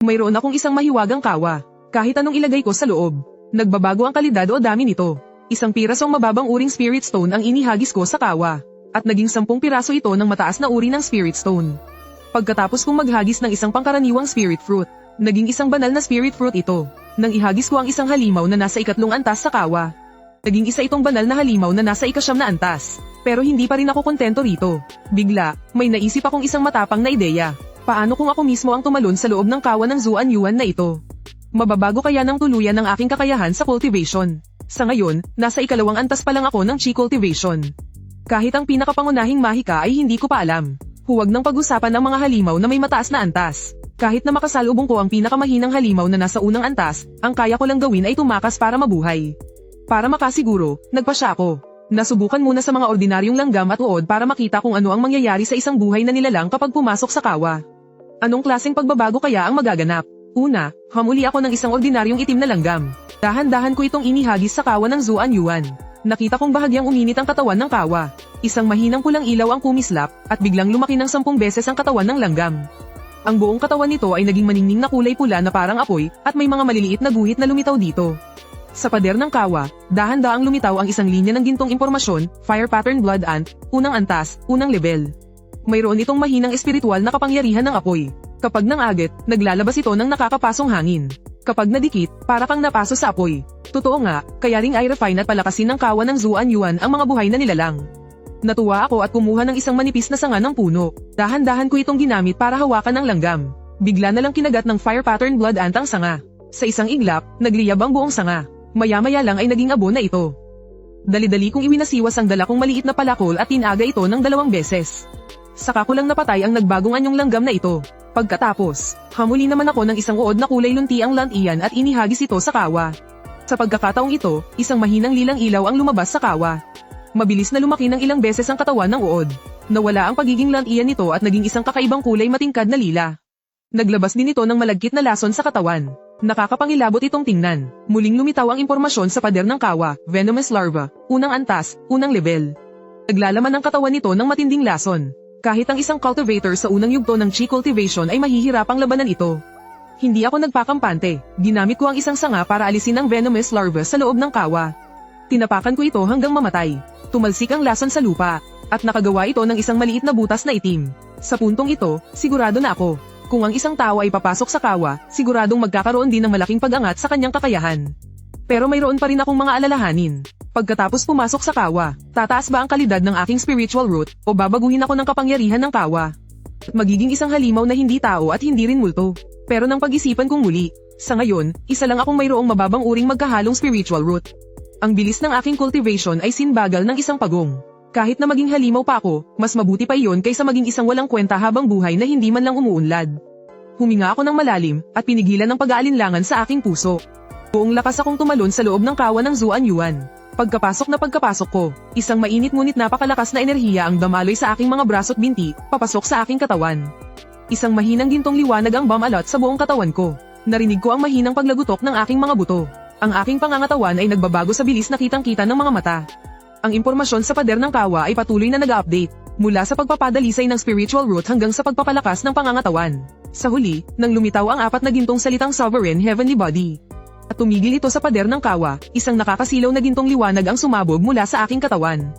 Mayroon akong isang mahiwagang kawa. Kahit anong ilagay ko sa loob, nagbabago ang kalidad o dami nito. Isang pirasong mababang uring spirit stone ang inihagis ko sa kawa. At naging 10 piraso ito ng mataas na uri ng spirit stone. Pagkatapos kong maghagis ng isang pangkaraniwang spirit fruit, naging isang banal na spirit fruit ito. Nang ihagis ko ang isang halimaw na nasa 3 antas sa kawa. Naging isa itong banal na halimaw na nasa 9 na antas. Pero hindi pa rin ako kontento rito. Bigla, may naisip akong isang matapang na ideya. Paano kung ako mismo ang tumalon sa loob ng kawa ng Zuan Yuan na ito? Mababago kaya ng tuluyan ng aking kakayahan sa cultivation. Sa ngayon, nasa 2 antas pa lang ako ng chi cultivation. Kahit ang pinakapangunahing mahika ay hindi ko pa alam. Huwag nang pag-usapan ang mga halimaw na may mataas na antas. Kahit na makasalubong ko ang pinakamahinang halimaw na nasa unang antas, ang kaya ko lang gawin ay tumakas para mabuhay. Para makasiguro, nagpasya ako. Nasubukan muna sa mga ordinaryong langgam at uod para makita kung ano ang mangyayari sa isang buhay na nilalang kapag pumasok sa kawa. Anong klaseng pagbabago kaya ang magaganap? Una, hamuli ako ng isang ordinaryong itim na langgam. Dahan-dahan ko itong inihagis sa kawa ng Zuan Yuan. Nakita kong bahagyang uminit ang katawan ng kawa. Isang mahinang pulang ilaw ang kumislap, at biglang lumaki ng 10 beses ang katawan ng langgam. Ang buong katawan nito ay naging maningning na kulay pula na parang apoy, at may mga maliliit na guhit na lumitaw dito. Sa pader ng kawa, dahan-daang lumitaw ang isang linya ng gintong impormasyon, Fire Pattern Blood Ant, unang antas, unang level. Mayroon itong mahinang espiritual na kapangyarihan ng apoy. Kapag nangagit, naglalabas ito ng nakakapasong hangin. Kapag nadikit, para kang napaso sa apoy. Totoo nga, kaya ring i-refine at palakasin ng kawa ng Zuan Yuan ang mga buhay na nilalang. Natuwa ako at kumuha ng isang manipis na sanga ng puno. Dahan-dahan ko itong ginamit para hawakan ng langgam. Bigla na lang kinagat ng Fire Pattern Blood Ant ang sanga. Sa isang iglap, nagliyab ang buong sanga. Maya-maya lang ay naging abo na ito. Dali-dali kong iwinasiwas ang dala kong maliit na palakol at tinaga ito ng 2 beses. Saka ko lang napatay ang nagbagong anyong langgam na ito. Pagkatapos, hamuli naman ako ng isang uod na kulay lunti ang lantian at inihagis ito sa kawa. Sa pagkakataong ito, isang mahinang lilang ilaw ang lumabas sa kawa. Mabilis na lumaki ng ilang beses ang katawan ng uod. Nawala ang pagiging lantian nito at naging isang kakaibang kulay matingkad na lila. Naglabas din ito ng malagkit na lason sa katawan. Nakakapangilabot itong tingnan. Muling lumitaw ang impormasyon sa pader ng kawa, Venomous Larva, unang antas, unang level. Naglalaman ang katawan nito ng matinding lason. Kahit ang isang cultivator sa unang yugto ng chi cultivation ay mahihirapang labanan ito. Hindi ako nagpakampante. Ginamit ko ang isang sanga para alisin ang venomous larva sa loob ng kawa. Tinapakan ko ito hanggang mamatay. Tumalsik ang lason sa lupa, at nakagawa ito ng isang maliit na butas na itim. Sa puntong ito, sigurado na ako. Kung ang isang tao ay papasok sa kawa, siguradong magkakaroon din ng malaking pag-angat sa kanyang kakayahan. Pero mayroon pa rin akong mga alalahanin. Pagkatapos pumasok sa kawa, tataas ba ang kalidad ng aking spiritual root o babaguhin ako ng kapangyarihan ng kawa? Magiging isang halimaw na hindi tao at hindi rin multo. Pero nang pag-isipan kong muli, sa ngayon, isa lang akong mayroong mababang uring magkahalong spiritual root. Ang bilis ng aking cultivation ay sinbagal ng isang pagong. Kahit na maging halimaw pa ako, mas mabuti pa iyon kaysa maging isang walang kwenta habang buhay na hindi man lang umuunlad. Huminga ako ng malalim at pinigilan ng pag-aalinlangan sa aking puso. Buong lakas akong tumalon sa loob ng kawa ng Zuan Yuan. Pagkapasok ko, isang mainit ngunit napakalakas na enerhiya ang damaloy sa aking mga braso't binti, papasok sa aking katawan. Isang mahinang gintong liwanag ang bumalot sa buong katawan ko. Narinig ko ang mahinang paglagutok ng aking mga buto. Ang aking pangangatawan ay nagbabago sa bilis na kitang-kita ng mga mata. Ang impormasyon sa pader ng kawa ay patuloy na nag-update, mula sa pagpapadalisay ng spiritual root hanggang sa pagpapalakas ng pangangatawan. Sa huli, nang lumitaw ang 4 na gintong salitang sovereign heavenly body. At tumigil ito sa pader ng kawa, isang nakakasilaw na gintong liwanag ang sumabog mula sa aking katawan.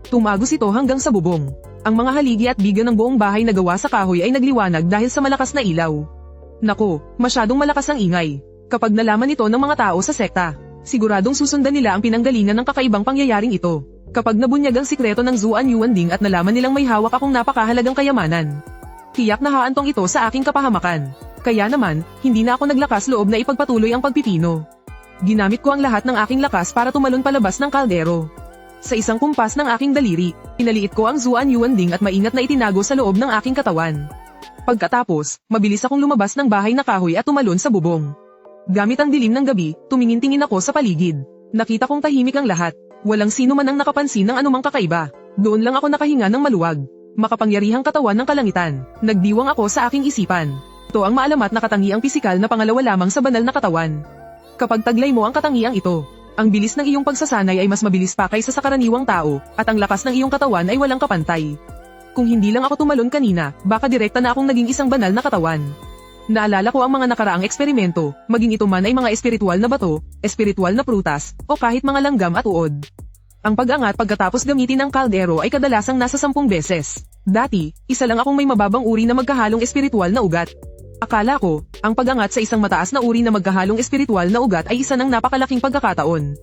Tumagos ito hanggang sa bubong. Ang mga haligi at biga ng buong bahay na gawa sa kahoy ay nagliwanag dahil sa malakas na ilaw. Nako, masyadong malakas ang ingay. Kapag nalaman ito ng mga tao sa sekta, siguradong susundan nila ang pinanggalingan ng kakaibang pangyayaring ito. Kapag nabunyag ang sikreto ng Zuan Yuan Ding at nalaman nilang may hawak akong napakahalagang kayamanan, tiyak na haantong ito sa aking kapahamakan. Kaya naman, hindi na ako naglakas loob na ipagpatuloy ang pagpipino. Ginamit ko ang lahat ng aking lakas para tumalon palabas ng kaldero. Sa isang kumpas ng aking daliri, pinaliit ko ang Zuan Yuan Ding at maingat na itinago sa loob ng aking katawan. Pagkatapos, mabilis akong lumabas ng bahay na kahoy at tumalon sa bubong. Gamit ang dilim ng gabi, tumingin-tingin ako sa paligid. Nakita kong tahimik ang lahat. Walang sino man ang nakapansin ng anumang kakaiba. Doon lang ako nakahinga ng maluwag. Makapangyarihang katawan ng kalangitan. Nagdiwang ako sa aking isipan. Ito ang maalamat na katangiang pisikal na pangalawa lamang sa banal na katawan. Kapag taglay mo ang katangiang ito, ang bilis ng iyong pagsasanay ay mas mabilis pa kaysa sa karaniwang tao, at ang lakas ng iyong katawan ay walang kapantay. Kung hindi lang ako tumalon kanina, baka direkta na akong naging isang banal na katawan. Naalala ko ang mga nakaraang eksperimento, maging ito man ay mga espiritual na bato, espiritual na prutas, o kahit mga langgam at uod. Ang pag-angat pagkatapos gamitin ang kaldero ay kadalasang nasa 10 beses. Dati, isa lang akong may mababang uri na magkahalong espiritual na ugat. Akala ko, ang pag-angat sa isang mataas na uri na magkahalong espiritual na ugat ay isa ng napakalaking pagkakataon.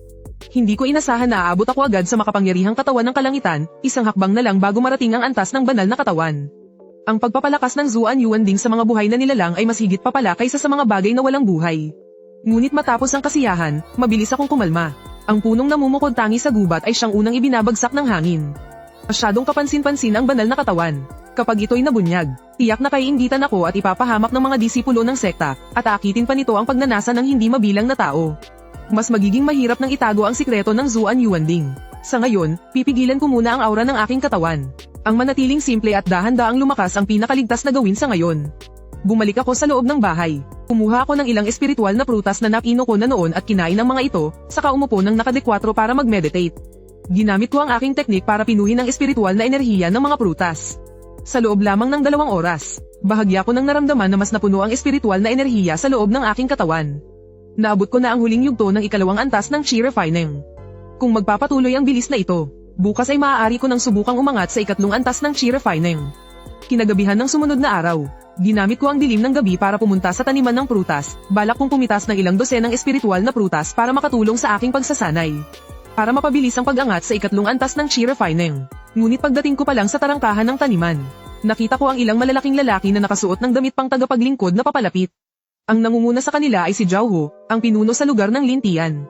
Hindi ko inasahan na aabot ako agad sa makapangyarihang katawan ng kalangitan, isang hakbang na lang bago marating ang antas ng banal na katawan. Ang pagpapalakas ng Zuan Yuanding sa mga buhay na nilalang ay mas higit pa pala kaysa sa mga bagay na walang buhay. Ngunit matapos ang kasiyahan, mabilis akong kumalma. Ang punong namumukod tangi sa gubat ay siyang unang ibinabagsak ng hangin. Masyadong kapansin-pansin ang banal na katawan. Kapag ito'y nabunyag, tiyak na kaiingitan ako at ipapahamak ng mga disipulo ng sekta, at aakitin pa nito ang pagnanasa ng hindi mabilang na tao. Mas magiging mahirap nang itago ang sikreto ng Zuan Yuanding. Sa ngayon, pipigilan ko muna ang aura ng aking katawan. Ang manatiling simple at dahan-daang lumakas ang pinakaligtas na gawin sa ngayon. Bumalik ako sa loob ng bahay. Kumuha ako ng ilang espiritual na prutas na napino ko na noon at kinain ang mga ito, saka umupo ng nakadekwatro para mag-meditate. Ginamit ko ang aking teknik para pinuhin ang espiritual na enerhiya ng mga prutas. Sa loob lamang ng 2 oras, bahagya ko nang naramdaman na mas napuno ang espiritual na enerhiya sa loob ng aking katawan. Naabot ko na ang huling yugto ng ikalawang antas ng Chi Refining. Kung magpapatuloy ang bilis na ito, bukas ay maaari ko nang subukang umangat sa ikatlong antas ng Chi Refining. Kinagabihan ng sumunod na araw, ginamit ko ang dilim ng gabi para pumunta sa taniman ng prutas, balak kong pumitas ng ilang dosenang espiritual na prutas para makatulong sa aking pagsasanay. Para mapabilis ang pag-angat sa ikatlong antas ng Chi Refining. Ngunit pagdating ko pa lang sa tarangkahan ng taniman, nakita ko ang ilang malalaking lalaki na nakasuot ng damit pang tagapaglingkod na papalapit. Ang nangunguna sa kanila ay si Zhao Hu, ang pinuno sa lugar ng Lintian.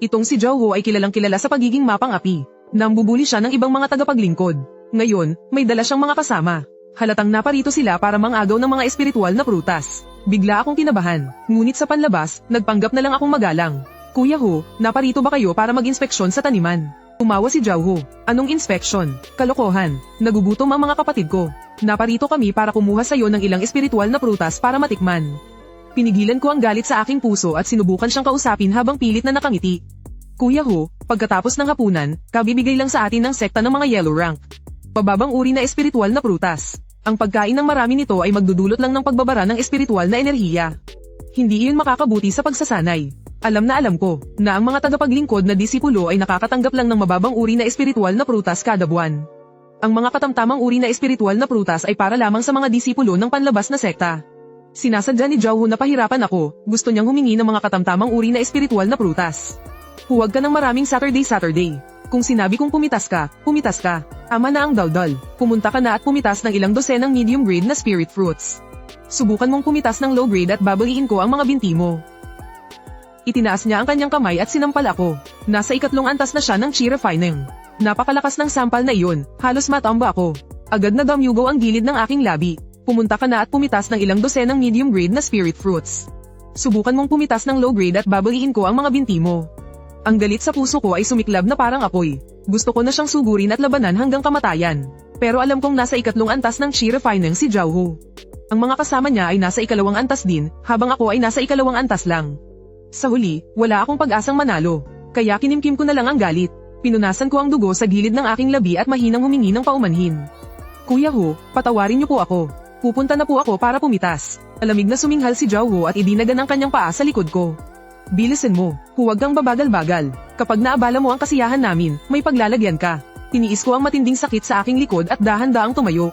Itong si Zhao Hu ay kilalang kilala sa pagiging mapang-api. Nambubuli siya ng ibang mga tagapaglingkod. Ngayon, may dala siyang mga kasama. Halatang naparito sila para mangagaw ng mga espiritual na prutas. Bigla akong kinabahan, ngunit sa panlabas, nagpanggap na lang akong magalang. Kuya Hu, naparito ba kayo para mag-inspeksyon sa taniman? Umawa si Zhao Hu. Anong inspeksyon? Kalokohan. Nagugutom ang mga kapatid ko. Naparito kami para kumuha sa iyo ng ilang espiritual na prutas para matikman. Pinigilan ko ang galit sa aking puso at sinubukan siyang kausapin habang pilit na nakangiti. Kuya Hu, pagkatapos ng hapunan, kabibigay lang sa atin ng sekta ng mga yellow rank. Pababang uri na espiritual na prutas. Ang pagkain ng marami nito ay magdudulot lang ng pagbabara ng espiritual na enerhiya. Hindi iyon makakabuti sa pagsasanay. Alam ko, na ang mga tagapaglingkod na disipulo ay nakakatanggap lang ng mababang uri na espiritual na prutas kada buwan. Ang mga katamtamang uri na espiritual na prutas ay para lamang sa mga disipulo ng panlabas na sekta. Sinasadya ni Zhao Hu na pahirapan ako, gusto niyang humingi ng mga katamtamang uri na espiritual na prutas. Huwag ka ng maraming Saturday. Kung sinabi kong pumitas ka, pumitas ka. Ama na ang daldal. Pumunta ka na at pumitas ng ilang dosenang medium grade na spirit fruits. Subukan mong pumitas ng low grade at babaliin ko ang mga binti mo. Itinaas niya ang kanyang kamay at sinampal ako. Nasa ikatlong antas na siya ng Chi Refining. Napakalakas ng sampal na iyon, halos matamba ako. Agad na damyugaw ang gilid ng aking labi. Pumunta ka na at pumitas ng ilang dosenang medium grade na spirit fruits. Subukan mong pumitas ng low grade at babaliin ko ang mga binti mo. Ang galit sa puso ko ay sumiklab na parang apoy. Gusto ko na siyang sugurin at labanan hanggang kamatayan. Pero alam kong nasa ikatlong antas ng Chi Refining si Zhao Hu. Ang mga kasama niya ay nasa ikalawang antas din, habang ako ay nasa ikalawang antas lang. Sa huli, wala akong pag-asang manalo. Kaya kinimkim ko na lang ang galit. Pinunasan ko ang dugo sa gilid ng aking labi at mahinang humingi ng paumanhin. Kuya Hu, patawarin niyo po ako. Pupunta na po ako para pumitas. Alamig na suminghal si Zhao Hu at idinagan ang kanyang paa sa likod ko. Bilisin mo, huwag kang babagal-bagal. Kapag naabala mo ang kasiyahan namin, may paglalagyan ka. Tiniis ko ang matinding sakit sa aking likod at dahan-daang tumayo.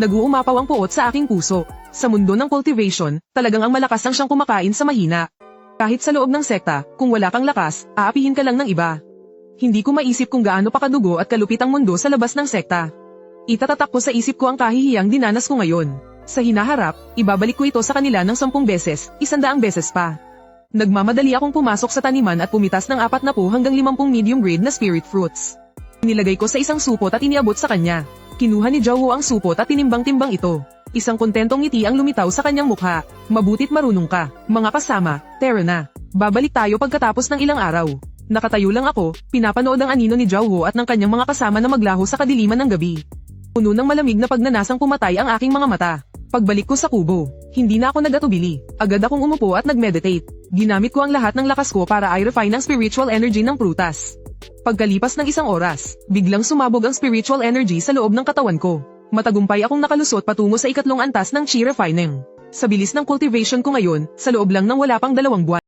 Nag-uumapaw ang puot sa aking puso. Sa mundo ng cultivation, talagang ang malakas ang siyang kumakain sa mahina. Kahit sa loob ng sekta, kung wala kang lakas, aapihin ka lang ng iba. Hindi ko maisip kung gaano pa kadugo at kalupit ang mundo sa labas ng sekta. Itatatak ko sa isip ko ang kahihiyang dinanas ko ngayon. Sa hinaharap, ibabalik ko ito sa kanila ng 10 beses, 100 beses pa. Nagmamadali akong pumasok sa taniman at pumitas ng 40 hanggang 50 medium grade na spirit fruits. Nilagay ko sa isang supot at iniabot sa kanya. Kinuha ni Zhao Hu ang supot at tinimbang-timbang ito. Isang kontentong ngiti ang lumitaw sa kanyang mukha. Mabutit marunong ka, mga kasama, tara na. Babalik tayo pagkatapos ng ilang araw. Nakatayo lang ako, pinapanood ang anino ni Zhao Hu at ng kanyang mga kasama na maglaho sa kadiliman ng gabi. Puno ng malamig na pagnanasang pumatay ang aking mga mata. Pagbalik ko sa kubo, hindi na ako nag-atubili. Agad akong umupo at nag-meditate. Ginamit ko ang lahat ng lakas ko para i-refine ang spiritual energy ng prutas. Pagkalipas ng 1 oras, biglang sumabog ang spiritual energy sa loob ng katawan ko. Matagumpay akong nakalusot patungo sa ikatlong antas ng Chi Refining. Sa bilis ng cultivation ko ngayon, sa loob lang ng wala pang 2 buwan.